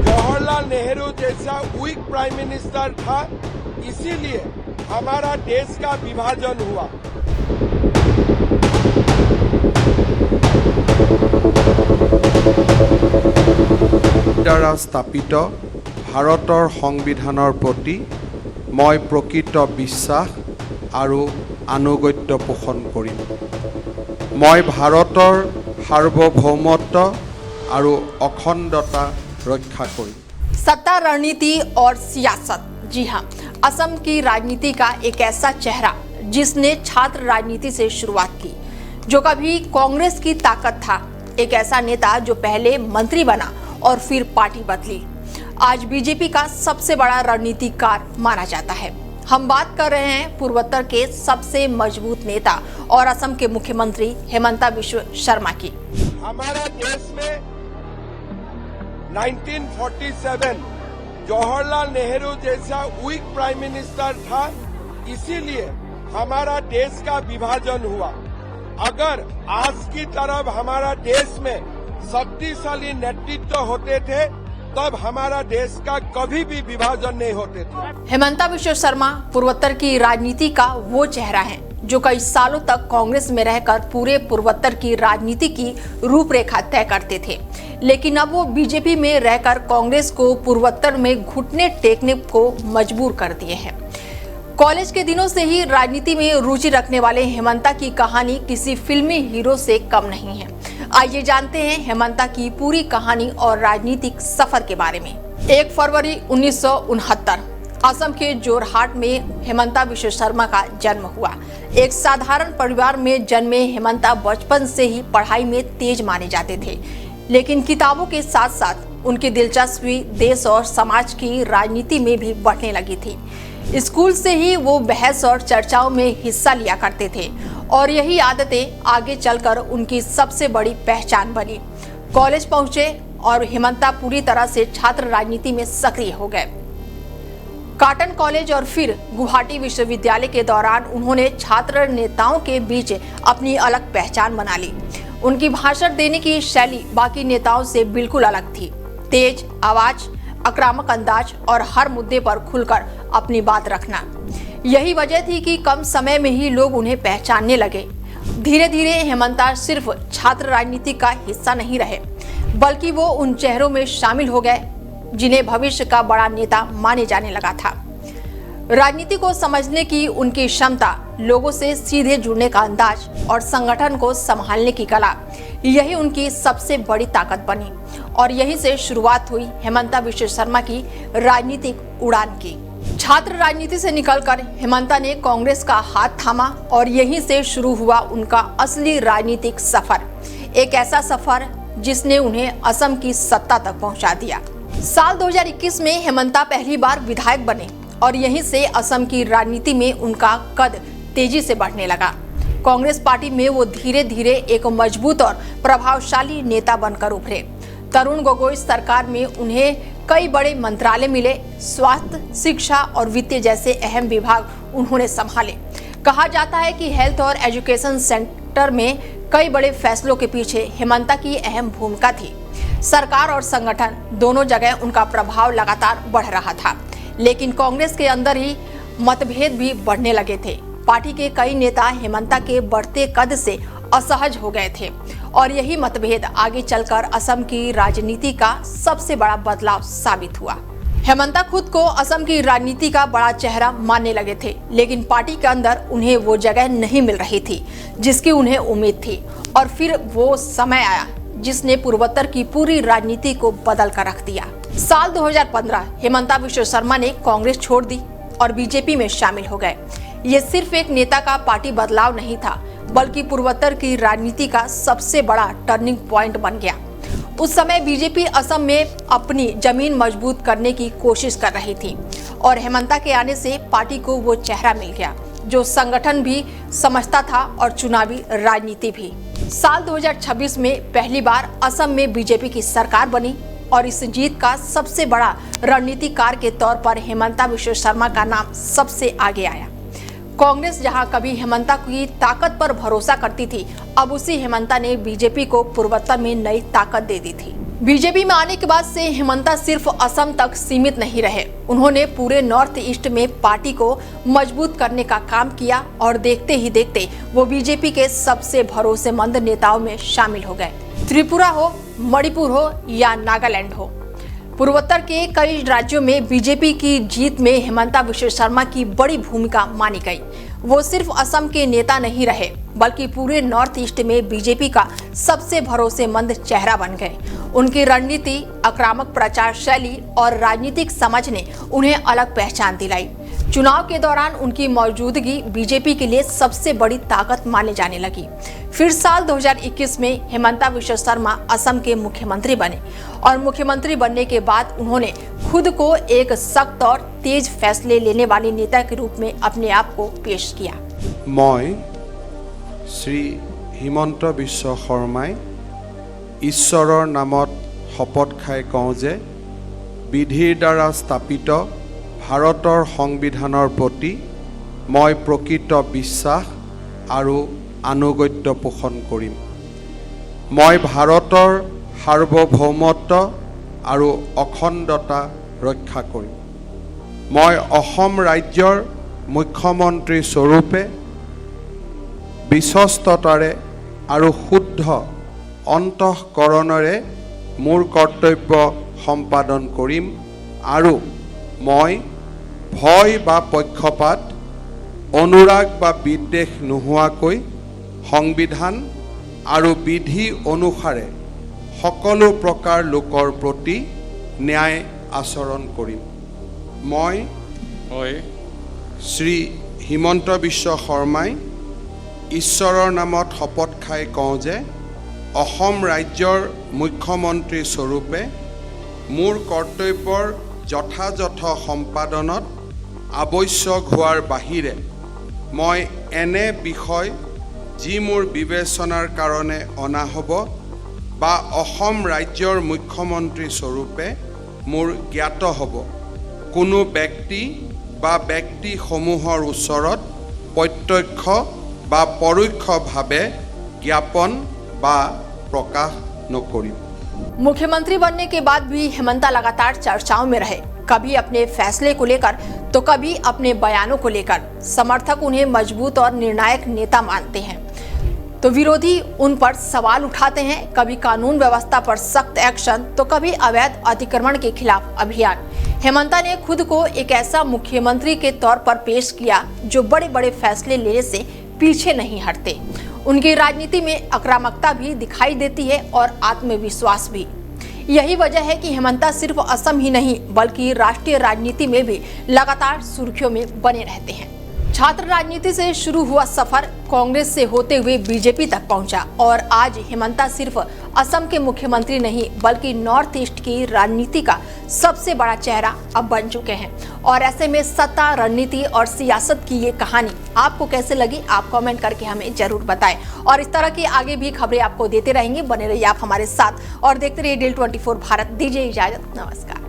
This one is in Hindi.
जवाहरलाल नेहरू जैसा वीक प्राइम मिनिस्टर था, इसीलिए हमारा देश का विभाजन हुआ। দ্বাৰা স্থাপিত ভাৰতৰ সংবিধানৰ প্ৰতি মই প্ৰকৃত বিশ্বাস আৰু আনুগত্য পোষণ কৰিম। মই ভাৰতৰ সাৰ্বভৌমত্ব আৰু অখণ্ডতা रक्षा करें। सत्ता, रणनीति और सियासत। जी हाँ, असम की राजनीति का एक ऐसा चेहरा जिसने छात्र राजनीति से शुरुआत की, जो कभी कांग्रेस की ताकत था। एक ऐसा नेता जो पहले मंत्री बना और फिर पार्टी बदली, आज बीजेपी का सबसे बड़ा रणनीतिकार माना जाता है। हम बात कर रहे हैं पूर्वोत्तर के सबसे मजबूत नेता और असम के मुख्यमंत्री हेमंता बिश्व शर्मा की। हमारा देश में 1947 जवाहरलाल नेहरू जैसा वीक प्राइम मिनिस्टर था, इसीलिए हमारा देश का विभाजन हुआ। अगर आज की तरफ हमारा देश में शक्तिशाली नेतृत्व होते थे, तब हमारा देश का कभी भी विभाजन नहीं होते थे। हेमंता बिश्व शर्मा पूर्वोत्तर की राजनीति का वो चेहरा है जो कई सालों तक कांग्रेस में रहकर पूरे पूर्वोत्तर की राजनीति की रूपरेखा तय करते थे, लेकिन अब वो बीजेपी में रहकर कांग्रेस को पूर्वोत्तर में घुटने टेकने को मजबूर कर दिए हैं। कॉलेज के दिनों से ही राजनीति में रुचि रखने वाले हेमंता की कहानी किसी फिल्मी हीरो से कम नहीं है। आइए जानते हैं हेमंता की पूरी कहानी और राजनीतिक सफर के बारे में। 1 फरवरी 1969 असम के जोरहाट में हेमंता बिश्व शर्मा का जन्म हुआ। एक साधारण परिवार में जन्मे हेमंता बचपन से ही पढ़ाई में तेज माने जाते थे, लेकिन किताबों के साथ साथ उनकी दिलचस्पी देश और समाज की राजनीति में भी बढ़ने लगी थी। स्कूल से ही वो बहस और चर्चाओं में हिस्सा लिया करते थे और यही आदतें आगे चलकर उनकी सबसे बड़ी पहचान बनी। कॉलेज पहुंचे और हेमंता पूरी तरह से छात्र राजनीति में सक्रिय हो गए। कॉटन कॉलेज और फिर गुवाहाटी विश्वविद्यालय के दौरान उन्होंने छात्र नेताओं के बीच अपनी अलग पहचान बना ली। उनकी भाषण देने की शैली बाकी नेताओं से बिल्कुल अलग थी। तेज आवाज, आक्रामक अंदाज और हर मुद्दे पर खुलकर अपनी बात रखना। यही वजह थी कि कम समय में ही लोग उन्हें पहचानने लगे। धीरे धीरे हेमंता सिर्फ छात्र राजनीति का हिस्सा नहीं रहे, बल्कि वो उन चेहरों में शामिल हो गए जिन्हें भविष्य का बड़ा नेता माने जाने लगा था। राजनीति को समझने की उनकी क्षमता, लोगों से सीधे जुड़ने का अंदाज और संगठन को संभालने की कला, यही उनकी सबसे बड़ी ताकत बनी और यहीं से शुरुआत हुई हेमंता बिश्व शर्मा की राजनीतिक उड़ान की। छात्र राजनीति से निकलकर हेमंता ने कांग्रेस का हाथ थामा और यहीं से शुरू हुआ उनका असली राजनीतिक सफर। एक ऐसा सफर जिसने उन्हें असम की सत्ता तक पहुंचा दिया। साल 2021 में हेमंता पहली बार विधायक बने और यहीं से असम की राजनीति में उनका कद तेजी से बढ़ने लगा। कांग्रेस पार्टी में वो धीरे धीरे एक मजबूत और प्रभावशाली नेता बनकर उभरे। तरुण गोगोई सरकार में उन्हें कई बड़े मंत्रालय मिले। स्वास्थ्य, शिक्षा और वित्त जैसे अहम विभाग उन्होंने संभाले। कहा जाता है कि हेल्थ और एजुकेशन सेक्टर में कई बड़े फैसलों के पीछे हेमंता की अहम भूमिका थी। सरकार और संगठन दोनों जगह उनका प्रभाव लगातार बढ़ रहा था, लेकिन कांग्रेस के अंदर ही मतभेद भी बढ़ने लगे थे। पार्टी के कई नेता हेमंता के बढ़ते कद से असहज हो गए थे और यही मतभेद आगे चलकर असम की राजनीति का सबसे बड़ा बदलाव साबित हुआ। हेमंता खुद को असम की राजनीति का बड़ा चेहरा मानने लगे थे, लेकिन पार्टी के अंदर उन्हें वो जगह नहीं मिल रही थी जिसकी उन्हें उम्मीद थी। और फिर वो समय आया जिसने पूर्वोत्तर की पूरी राजनीति को बदल कर रख दिया। साल 2015 हेमंता बिश्व शर्मा ने कांग्रेस छोड़ दी और बीजेपी में शामिल हो गए। ये सिर्फ एक नेता का पार्टी बदलाव नहीं था, बल्कि पूर्वोत्तर की राजनीति का सबसे बड़ा टर्निंग पॉइंट बन गया। उस समय बीजेपी असम में अपनी जमीन मजबूत करने की कोशिश कर रही थी और हेमंता के आने से पार्टी को वो चेहरा मिल गया जो संगठन भी समझता था और चुनावी राजनीति भी। साल 2026 में पहली बार असम में बीजेपी की सरकार बनी और इस जीत का सबसे बड़ा रणनीतिकार के तौर पर हेमंता बिश्व शर्मा का नाम सबसे आगे आया। कांग्रेस जहां कभी हेमंता की ताकत पर भरोसा करती थी, अब उसी हेमंता ने बीजेपी को पूर्वोत्तर में नई ताकत दे दी थी। बीजेपी में आने के बाद से हेमंता सिर्फ असम तक सीमित नहीं रहे, उन्होंने पूरे नॉर्थ ईस्ट में पार्टी को मजबूत करने का काम किया और देखते ही देखते वो बीजेपी के सबसे भरोसेमंद नेताओं में शामिल हो गए। त्रिपुरा हो, मणिपुर हो या नागालैंड हो, पूर्वोत्तर के कई राज्यों में बीजेपी की जीत में हेमंता विश्व शर्मा की बड़ी भूमिका मानी गई। वो सिर्फ असम के नेता नहीं रहे, बल्कि पूरे नॉर्थ ईस्ट में बीजेपी का सबसे भरोसेमंद चेहरा बन गए। उनकी रणनीति, आक्रामक प्रचार शैली और राजनीतिक समझ ने उन्हें अलग पहचान दिलाई। चुनाव के दौरान उनकी मौजूदगी बीजेपी के लिए सबसे बड़ी ताकत माने जाने लगी। फिर साल 2021 में हेमंता विश्व शर्मा असम के मुख्यमंत्री बने और मुख्यमंत्री बनने के बाद उन्होंने खुद को एक सख्त और तेज फैसले लेने वाले नेता के रूप में अपने आप को पेश किया। मैं श्री हिमंत विश्व शर्माई ईश्वरर नामत शपथ खाई कওঁ जे विधिर द्वारा स्थापित भारतर संविधाনৰ प्रति मैं प्रकृत विश्वास और आनुगत्य पोषण करिम। मैं भारतर सार्वभौमत्व और अखंडता रक्षा करिम। मैं असम राज्यर मुख्यमंत्री स्वरूपे विश्वस्ततारे और शुद्ध अंतःकरणरे मोर कर्तव्य सम्पादन करिम और मैं भय बा पक्षपात अनुराग बा विद्वेष नोहोवाकै संविधान और विधि अनुसारे सकलो प्रकार लोकर प्रति न्याय आचरण करिम। मैं श्री हिमंत विश्व शर्माई ईश्वरर नामत शपथ खाई कওঁ जे असम राज्यर मुख्यमंत्री स्वरूपे मोर कर्तव्यर यथायथ सम्पादनत आवश्यक होवार बाहिरे मैं एने विषय जी मोर विवेचनार कारणे अना हब बा असम राज्यर मुख्यमंत्री स्वरूपे मोर ज्ञात हब कोनो व्यक्ति बा व्यक्ति समूहर ओचरत प्रत्यक्ष बा परोक्षभावे ज्ञापन बा प्रकाश नकरिम। मुख्यमंत्री बनने के बाद भी हेमंता लगातार चर्चाओं में रहे, कभी अपने फैसले को लेकर तो कभी अपने बयानों को लेकर। समर्थक उन्हें मजबूत और निर्णायक नेता मानते हैं तो विरोधी उन पर सवाल उठाते हैं, कभी कानून व्यवस्था पर सख्त एक्शन तो कभी अवैध अतिक्रमण के खिलाफ अभियान। हेमंता ने खुद को एक ऐसा मुख्यमंत्री के तौर पर पेश किया जो बड़े बड़े फैसले लेने से पीछे नहीं हटते। उनकी राजनीति में आक्रामकता भी दिखाई देती है और आत्मविश्वास भी। यही वजह है कि हेमंता सिर्फ असम ही नहीं बल्कि राष्ट्रीय राजनीति में भी लगातार सुर्खियों में बने रहते हैं। छात्र राजनीति से शुरू हुआ सफर कांग्रेस से होते हुए बीजेपी तक पहुंचा और आज हेमंता सिर्फ असम के मुख्यमंत्री नहीं बल्कि नॉर्थ ईस्ट की राजनीति का सबसे बड़ा चेहरा अब बन चुके हैं। और ऐसे में सत्ता, रणनीति और सियासत की ये कहानी आपको कैसे लगी, आप कमेंट करके हमें जरूर बताएं। और इस तरह की आगे भी खबरें आपको देते रहेंगे, बने रहिए आप हमारे साथ और देखते रहिए DIL 24 भारत। दीजिए इजाजत, नमस्कार।